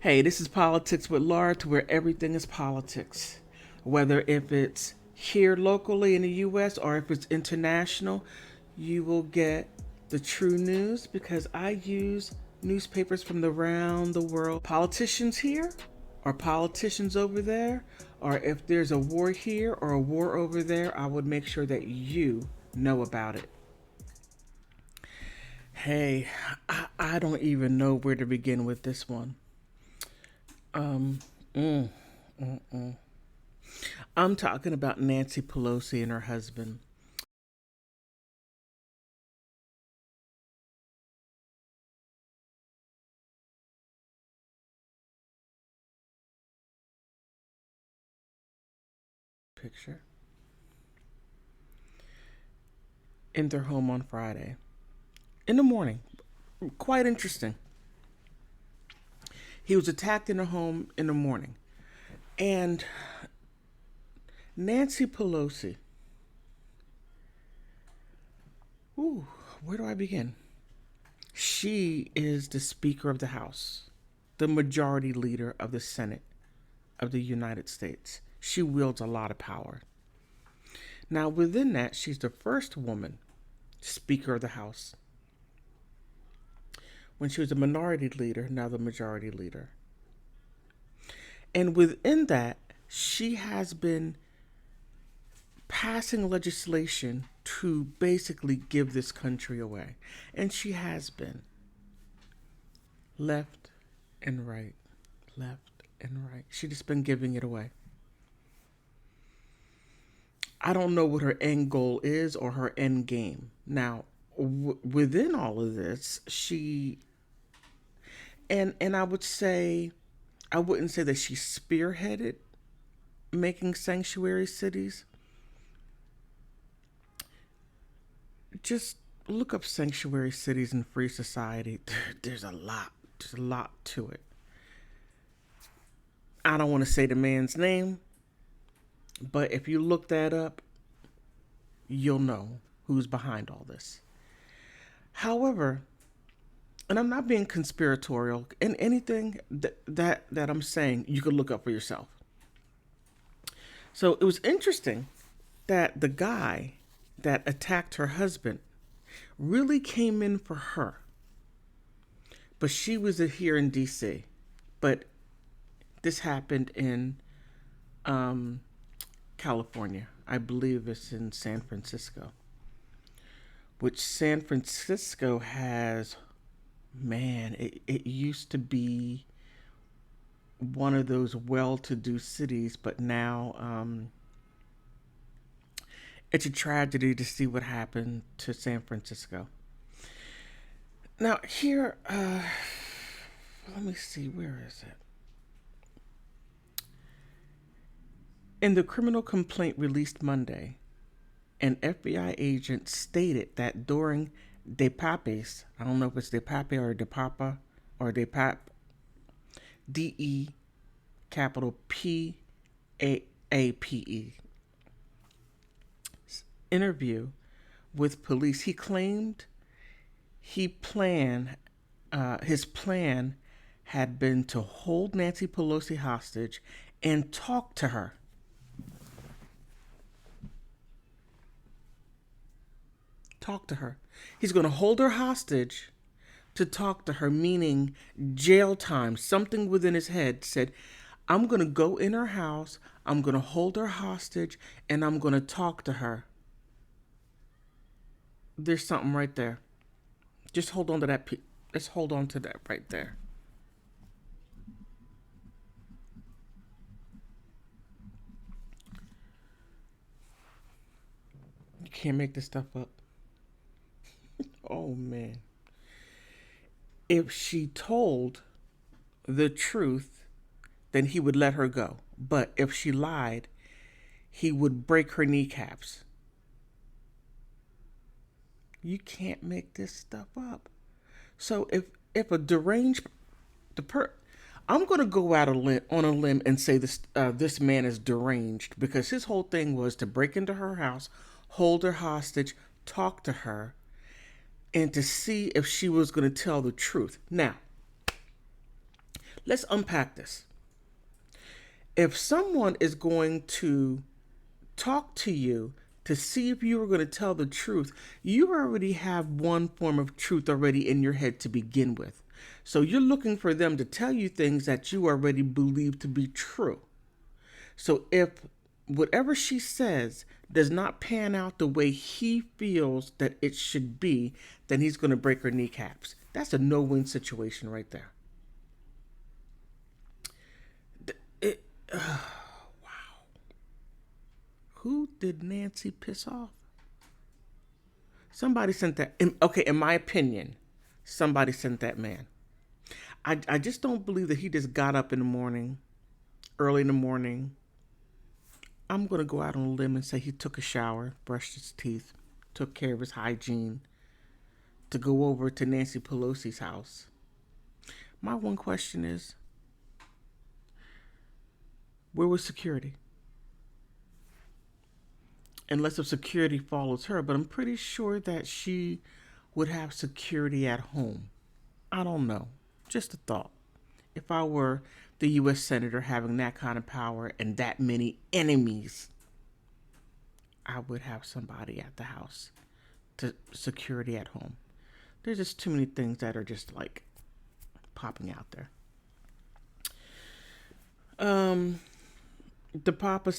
Hey, this is Politics with Laura, to where everything is politics. Whether if it's here locally in the US or if it's international, you will get the true news because I use newspapers from around the world. Politicians here or politicians over there, or if there's a war here or a war over there, I would make sure that you know about it. Hey, I don't even know where to begin with this one. Um, mm, I'm talking about Nancy Pelosi and her husband. Picture in their home on Friday in the morning. Quite interesting. He was attacked in a home in the morning. And Nancy Pelosi, ooh, where do I begin? She is the Speaker of the House, the majority leader of the Senate of the United States. She wields a lot of power. Now, within that, she's the first woman Speaker of the House. When she was a minority leader, now the majority leader. And within that, she has been passing legislation to basically give this country away. And she has been left and right, left and right. She's just been giving it away. I don't know what her end goal is or her end game. Now, within all of this, and I would say, I wouldn't say that she spearheaded making sanctuary cities. Just look up sanctuary cities in free society. There's a lot. There's a lot to it. I don't want to say the man's name, but if you look that up, you'll know who's behind all this. However, and I'm not being conspiratorial, and anything that I'm saying, you could look up for yourself. So it was interesting that the guy that attacked her husband really came in for her. But she was here in DC. But this happened in California. I believe it's in San Francisco. Which San Francisco has, man, it used to be one of those well-to-do cities, but now it's a tragedy to see what happened to San Francisco. Now here, let me see, where is it? In the criminal complaint released Monday, an FBI agent stated that during DePape's, I don't know if it's DePape or DePapa or DePape, DE capital PAPE, interview with police, he claimed his plan had been to hold Nancy Pelosi hostage and talk to her. Talk to her. He's going to hold her hostage to talk to her, meaning jail time. Something within his head said, I'm going to go in her house, I'm going to hold her hostage, and I'm going to talk to her. There's something right there. Just hold on to that. Let's hold on to that right there. You can't make this stuff up. Oh, man. If she told the truth, then he would let her go. But if she lied, he would break her kneecaps. You can't make this stuff up. So if a deranged I'm going to go out on a limb and say this man is deranged, because his whole thing was to break into her house, hold her hostage, talk to her, and to see if she was going to tell the truth. Now, Let's unpack this. If someone is going to talk to you to see if you are going to tell the truth, you already have one form of truth already in your head to begin with. So you're looking for them to tell you things that you already believe to be true. So if whatever she says does not pan out the way he feels that it should be, then he's going to break her kneecaps. That's a no-win situation right there. It, wow. Who did Nancy piss off? Somebody sent that. Okay, in my opinion, somebody sent that man. I just don't believe that he just got up in the morning, early in the morning. I'm going to go out on a limb and say he took a shower, brushed his teeth, took care of his hygiene to go over to Nancy Pelosi's house. My one question is, where was security? Unless if security follows her, but I'm pretty sure that she would have security at home. I don't know. Just a thought. If I were the U.S. Senator having that kind of power and that many enemies, I would have somebody at the house to security at home. There's just too many things that are just like popping out there. DePape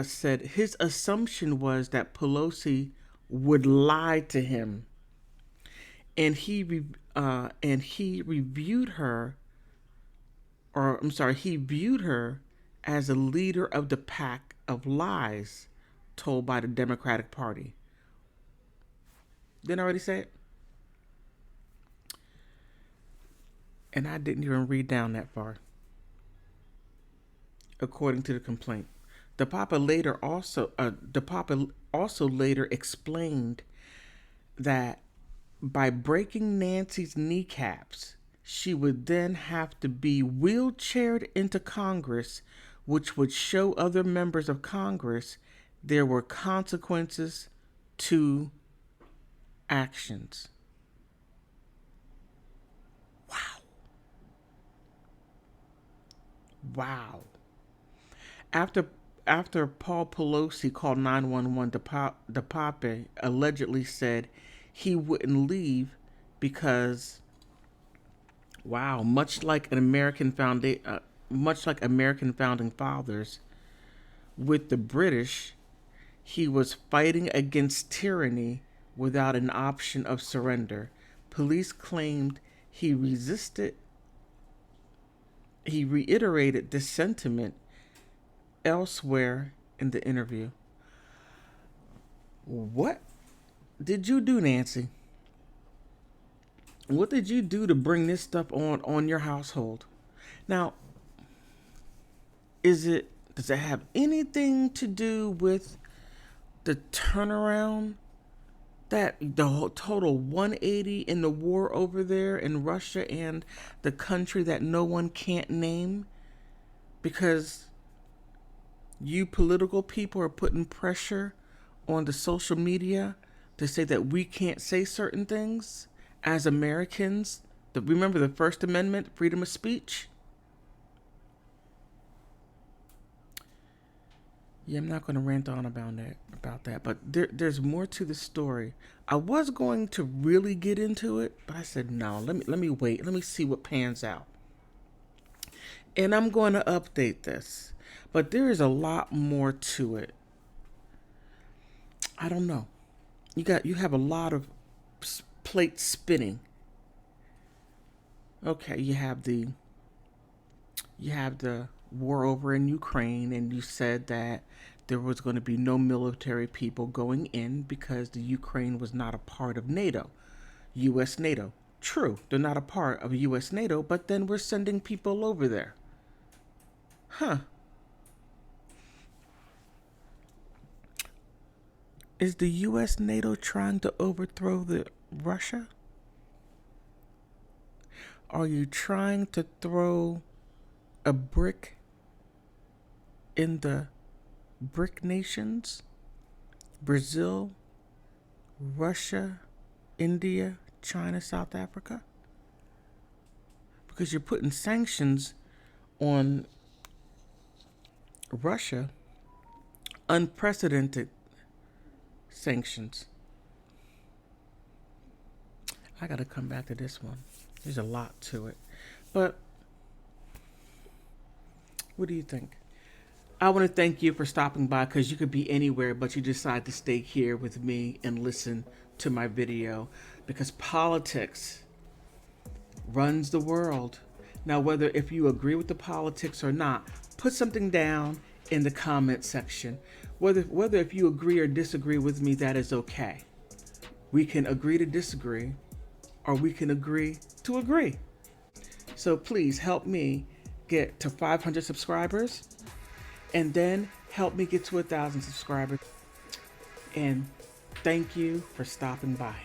said his assumption was that Pelosi would lie to him, and he reviewed her, or I'm sorry, he viewed her as a leader of the pack of lies told by the Democratic Party. Didn't I already say it? And I didn't even read down that far. According to the complaint, DePape also later explained that by breaking Nancy's kneecaps, she would then have to be wheelchaired into Congress, which would show other members of Congress there were consequences to actions. Wow. After Paul Pelosi called 911, DePape allegedly said he wouldn't leave because, wow, much like American founding fathers with the British, he was fighting against tyranny without an option of surrender. Police claimed he resisted. He reiterated this sentiment elsewhere in the interview. What did you do, Nancy? What did you do to bring this stuff on your household? Now, does it have anything to do with the turnaround, that the whole total 180 in the war over there in Russia and the country that no one can't name? Because you political people are putting pressure on the social media to say that we can't say certain things as Americans. Remember the First Amendment, freedom of speech? Yeah, I'm not going to rant on about that, but there's more to the story. I was going to really get into it, but I said no. Let me wait. Let me see what pans out, and I'm going to update this. But there is a lot more to it. I don't know. You have a lot of plates spinning. Okay, you have the war over in Ukraine, and you said that there was going to be no military people going in because the Ukraine was not a part of NATO, U.S. NATO. True, they're not a part of U.S. NATO, but then we're sending people over there. Huh. Is the U.S. NATO trying to overthrow Russia? Are you trying to throw a brick in the BRIC nations? Brazil, Russia, India, China, South Africa? because you're putting sanctions on Russia, unprecedented sanctions. I got to come back to this one. There's a lot to it. But what do you think? I want to thank you for stopping by, because you could be anywhere, but you decide to stay here with me and listen to my video, because politics runs the world. Now, whether if you agree with the politics or not, put something down in the comment section. Whether if you agree or disagree with me, that is okay. We can agree to disagree, or we can agree to agree. So please help me get to 500 subscribers, and then help me get to 1,000 subscribers. And thank you for stopping by.